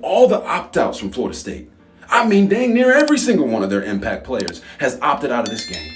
All the opt-outs from Florida State. I mean, dang near every single one of their impact players has opted out of this game.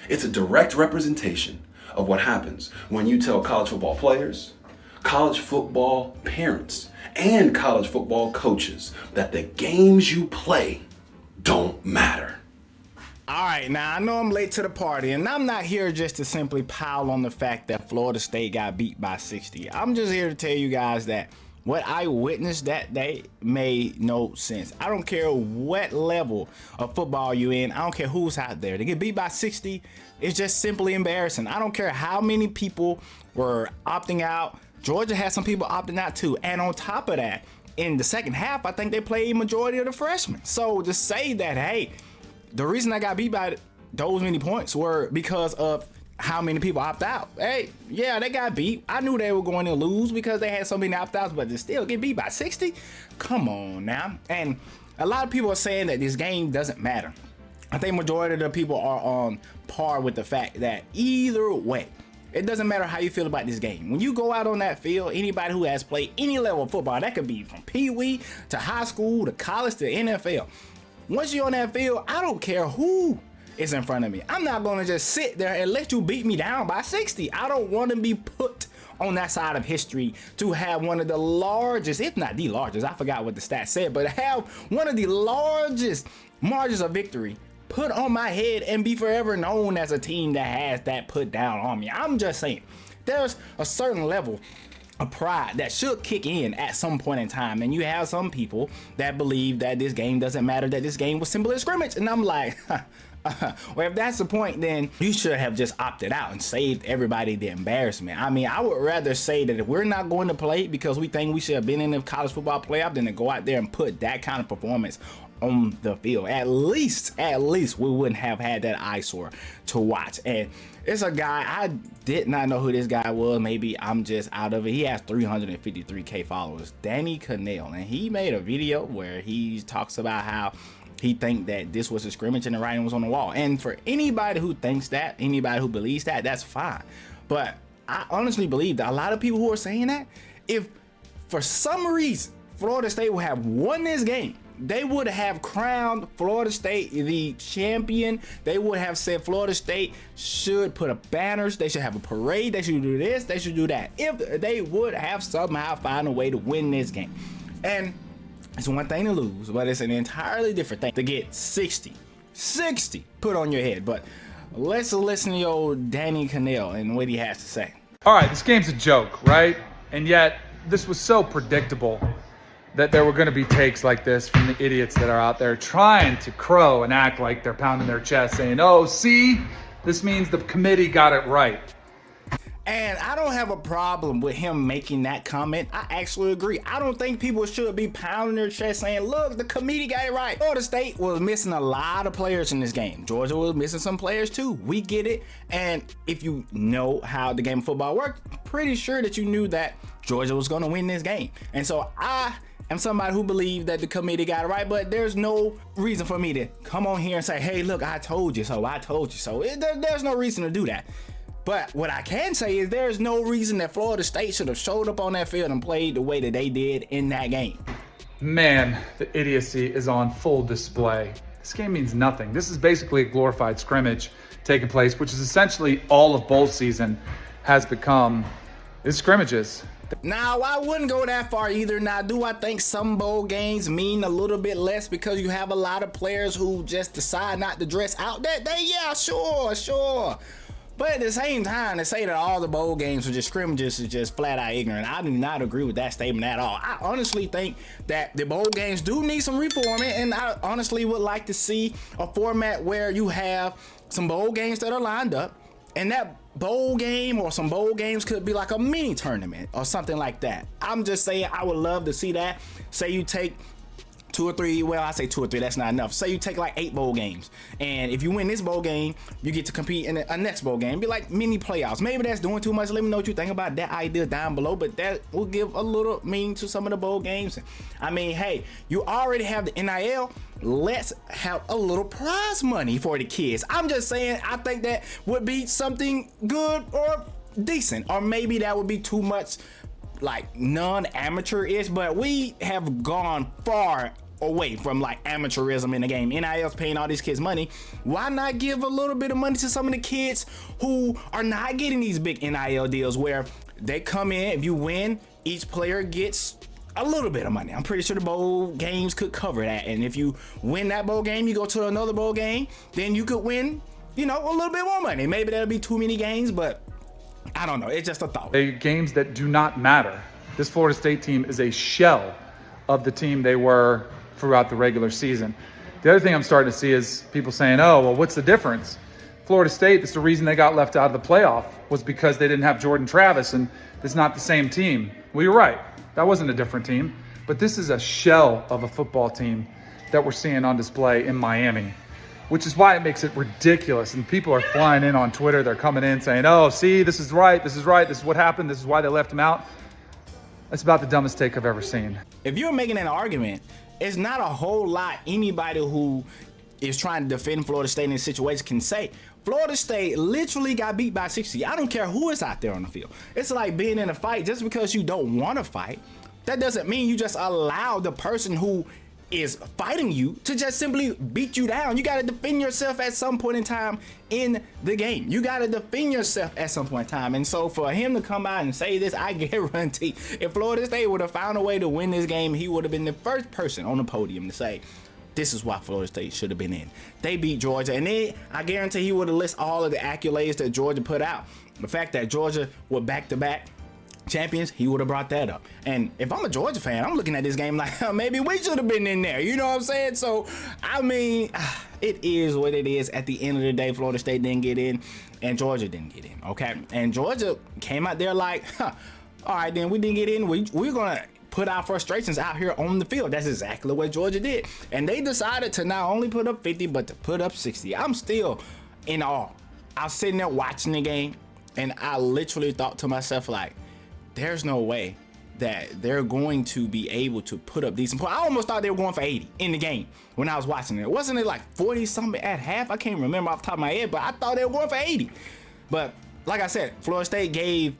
It's a direct representation of what happens when you tell college football players, college football parents, and college football coaches that the games you play don't matter. All right, now I know I'm late to the party, and I'm not here just to simply pile on the fact that Florida State got beat by 60. I'm just here to tell you guys that what I witnessed that day made no sense. I don't care what level of football you in. I don't care who's out there. To get beat by 60 is just simply embarrassing. I don't care how many people were opting out. Georgia had some people opting out too. And on top of that, in the second half, I think they played majority of the freshmen. So to say that, hey, the reason I got beat by those many points were because of how many people opt out. Hey, yeah, they got beat. I knew they were going to lose because they had so many opt-outs, but to still get beat by 60? Come on now. And a lot of people are saying that this game doesn't matter. I think majority of the people are on par with the fact that either way, it doesn't matter how you feel about this game. When you go out on that field, anybody who has played any level of football, that could be from Pee-wee to high school to college to NFL. Once you're on that field, I don't care who is in front of me. I'm not gonna just sit there and let you beat me down by 60. I don't want to be put on that side of history to have one of the largest, if not the largest, I forgot what the stat said, but have one of the largest margins of victory put on my head and be forever known as a team that has that put down on me. I'm just saying, there's a certain level of pride that should kick in at some point in time, and you have some people that believe that this game doesn't matter, that this game was simply a scrimmage, and I'm like, well, if that's the point, then you should have just opted out and saved everybody the embarrassment. I mean, I would rather say that if we're not going to play because we think we should have been in the college football playoff than to go out there and put that kind of performance on the field. At least we wouldn't have had that eyesore to watch. And it's a guy, I did not know who this guy was. Maybe I'm just out of it. He has 353K followers, Danny Kanell, and he made a video where he talks about how he think that this was a scrimmage and the writing was on the wall. And for anybody who thinks that, anybody who believes that, that's fine. But I honestly believe that a lot of people who are saying that, if for some reason Florida State would have won this game, they would have crowned Florida State the champion. They would have said Florida State should put up banners. They should have a parade. They should do this. They should do that. If they would have somehow found a way to win this game. And it's one thing to lose, but it's an entirely different thing to get 60 put on your head. But let's listen to old Danny Kanell and what he has to say. All right, this game's a joke, right? And yet this was so predictable that there were going to be takes like this from the idiots that are out there trying to crow and act like they're pounding their chest saying, oh, see, this means the committee got it right. And I don't have a problem with him making that comment. I actually agree. I don't think people should be pounding their chest saying, look, the committee got it right. Florida State was missing a lot of players in this game. Georgia was missing some players too. We get it. And if you know how the game of football worked, pretty sure that you knew that Georgia was going to win this game. And so I am somebody who believes that the committee got it right, but there's no reason for me to come on here and say, hey, look, I told you so. I told you so. There's no reason to do that. But what I can say is there's no reason that Florida State should have showed up on that field and played the way that they did in that game. Man, the idiocy is on full display. This game means nothing. This is basically a glorified scrimmage taking place, which is essentially all of bowl season has become is scrimmages. Now, I wouldn't go that far either. Now, do I think some bowl games mean a little bit less because you have a lot of players who just decide not to dress out that day? Yeah, sure. But at the same time, to say that all the bowl games are just scrimmages is just flat out ignorant. I do not agree with that statement at all. I honestly think that the bowl games do need some reforming, and I honestly would like to see a format where you have some bowl games that are lined up, and that bowl game or some bowl games could be like a mini tournament or something like that. I'm just saying I would love to see that. Say you take 2 or 3, well, I say 2 or 3, that's not enough. Say you take like 8 bowl games, and if you win this bowl game, you get to compete in a next bowl game. Be like mini playoffs. Maybe that's doing too much. Let me know what you think about that idea down below, but that will give a little meaning to some of the bowl games. I mean, hey, you already have the NIL. Let's have a little prize money for the kids. I'm just saying, I think that would be something good or decent, or maybe that would be too much like non-amateur-ish, but we have gone far away from like amateurism in the game. NIL's paying all these kids money. Why not give a little bit of money to some of the kids who are not getting these big NIL deals where they come in, if you win, each player gets a little bit of money. I'm pretty sure the bowl games could cover that. And if you win that bowl game, you go to another bowl game, then you could win, you know, a little bit more money. Maybe that'll be too many games, but I don't know. It's just a thought. Games that do not matter. This Florida State team is a shell of the team they were throughout the regular season. The other thing I'm starting to see is people saying, oh, well, what's the difference? Florida State, that's the reason they got left out of the playoff, was because they didn't have Jordan Travis, and it's not the same team. Well, you're right. That wasn't a different team. But this is a shell of a football team that we're seeing on display in Miami, which is why it makes it ridiculous. And people are flying in on Twitter. They're coming in saying, oh, see, this is right. This is right. This is what happened. This is why they left him out. That's about the dumbest take I've ever seen. If you're making an argument, it's not a whole lot anybody who is trying to defend Florida State in this situation can say. Florida State literally got beat by 60. I don't care who is out there on the field. It's like being in a fight. Just because you don't want to fight, that doesn't mean you just allow the person who is fighting you to just simply beat you down. You got to defend yourself at some point in time in the game. You got to defend yourself at some point in time. And so for him to come out and say this, I guarantee if Florida State would have found a way to win this game, he would have been the first person on the podium to say, this is why Florida State should have been in. They beat Georgia, and then I guarantee he would have listed all of the accolades that Georgia put out. The fact that Georgia were back-to-back champions, he would have brought that up. And if I'm a Georgia fan, I'm looking at this game like, maybe we should have been in there. You know what I'm saying? So, I mean, it is what it is. At the end of the day, Florida State didn't get in, and Georgia didn't get in, okay? And Georgia came out there like, all right, then we didn't get in. We're going to put our frustrations out here on the field. That's exactly what Georgia did. And they decided to not only put up 50, but to put up 60. I'm still in awe. I was sitting there watching the game, and I literally thought to myself, like, there's no way that they're going to be able to put up decent points. I almost thought they were going for 80 in the game when I was watching it. Wasn't it like 40 something at half? I can't remember off the top of my head, but I thought they were going for 80. But like I said, Florida State gave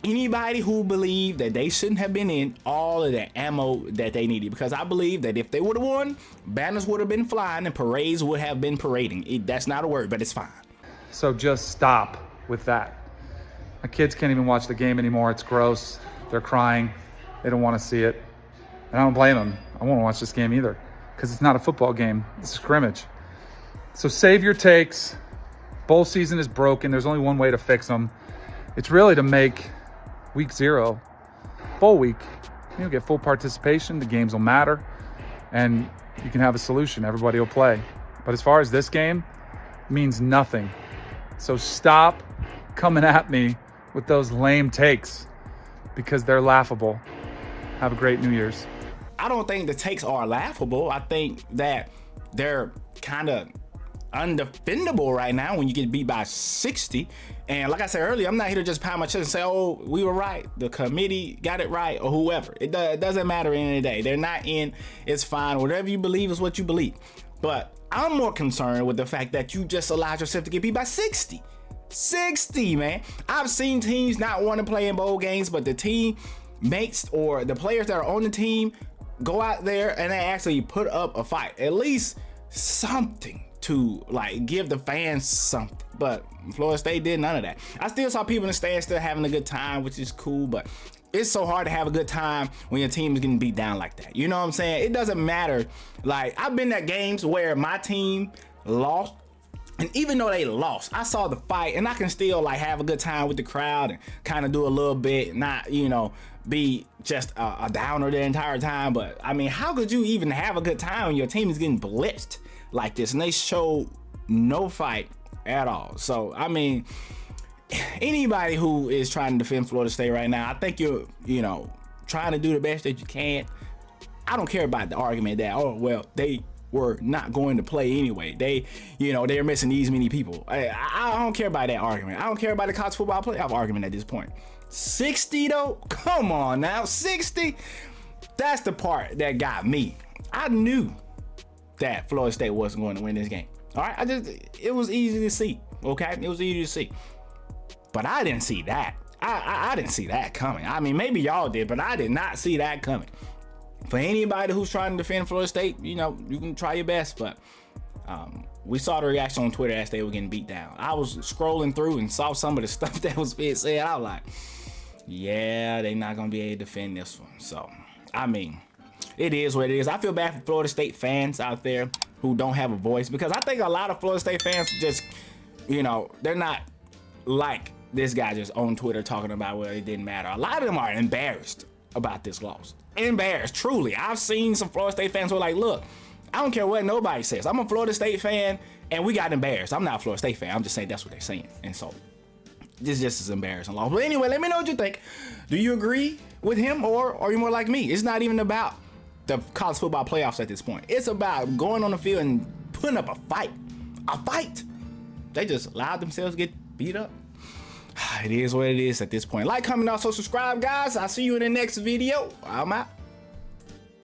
anybody who believed that they shouldn't have been in all of the ammo that they needed, because I believe that if they would have won, banners would have been flying and parades would have been parading. That's not a word, but it's fine. So just stop with that. My kids can't even watch the game anymore. It's gross. They're crying. They don't want to see it. And I don't blame them. I won't watch this game either, because it's not a football game. It's a scrimmage. So save your takes. Bowl season is broken. There's only one way to fix them. It's really to make week 0 bowl week. You'll get full participation. The games will matter. And you can have a solution. Everybody will play. But as far as this game, it means nothing. So stop coming at me with those lame takes, because they're laughable. Have a great New Year's. I don't think the takes are laughable. I think that they're kind of undefendable right now when you get beat by 60. And like I said earlier, I'm not here to just pound my chest and say, oh, we were right, the committee got it right, or whoever. It doesn't matter at the end of the day. They're not in. It's fine. Whatever you believe is what you believe. But I'm more concerned with the fact that you just allowed yourself to get beat by 60. 60, man. I've seen teams not want to play in bowl games, but the team mates or the players that are on the team go out there and they actually put up a fight. At least something to like give the fans something. But Florida State did none of that. I still saw people in the stands still having a good time, which is cool, but it's so hard to have a good time when your team is getting beat down like that. You know what I'm saying? It doesn't matter. Like, I've been at games where my team lost, and even though they lost, I saw the fight, and I can still like have a good time with the crowd and kind of do a little bit, not, you know, be just a downer the entire time. But I mean, how could you even have a good time when your team is getting blitzed like this? And they showed no fight at all. So, I mean, anybody who is trying to defend Florida State right now, I think you're, you know, trying to do the best that you can. I don't care about the argument that, oh, well, they were not going to play anyway. They, you know, they're missing these many people. I don't care about that argument. I don't care about the college football playoff argument at this point. 60 though? Come on now, 60? That's the part that got me. I knew that Florida State wasn't going to win this game. All right, it was easy to see, okay? It was easy to see. But I didn't see that. I didn't see that coming. I mean, maybe y'all did, but I did not see that coming. For anybody who's trying to defend Florida State, you know, you can try your best, but we saw the reaction on Twitter as they were getting beat down. I was scrolling through and saw some of the stuff that was being said. I was like, yeah, they're not going to be able to defend this one. So, I mean, it is what it is. I feel bad for Florida State fans out there who don't have a voice, because I think a lot of Florida State fans just, you know, they're not like this guy just on Twitter talking about, well, it didn't matter. A lot of them are embarrassed about this loss. Embarrassed, truly. I've seen some Florida State fans who are like, look, I don't care what nobody says. I'm a Florida State fan, and we got embarrassed. I'm not a Florida State fan. I'm just saying that's what they're saying. And so, this just is embarrassing loss. But anyway, let me know what you think. Do you agree with him, or are you more like me? It's not even about the college football playoffs at this point. It's about going on the field and putting up a fight. A fight. They just allowed themselves to get beat up. It is what it is at this point. Like, comment, also subscribe, guys. I'll see you in the next video. I'm out.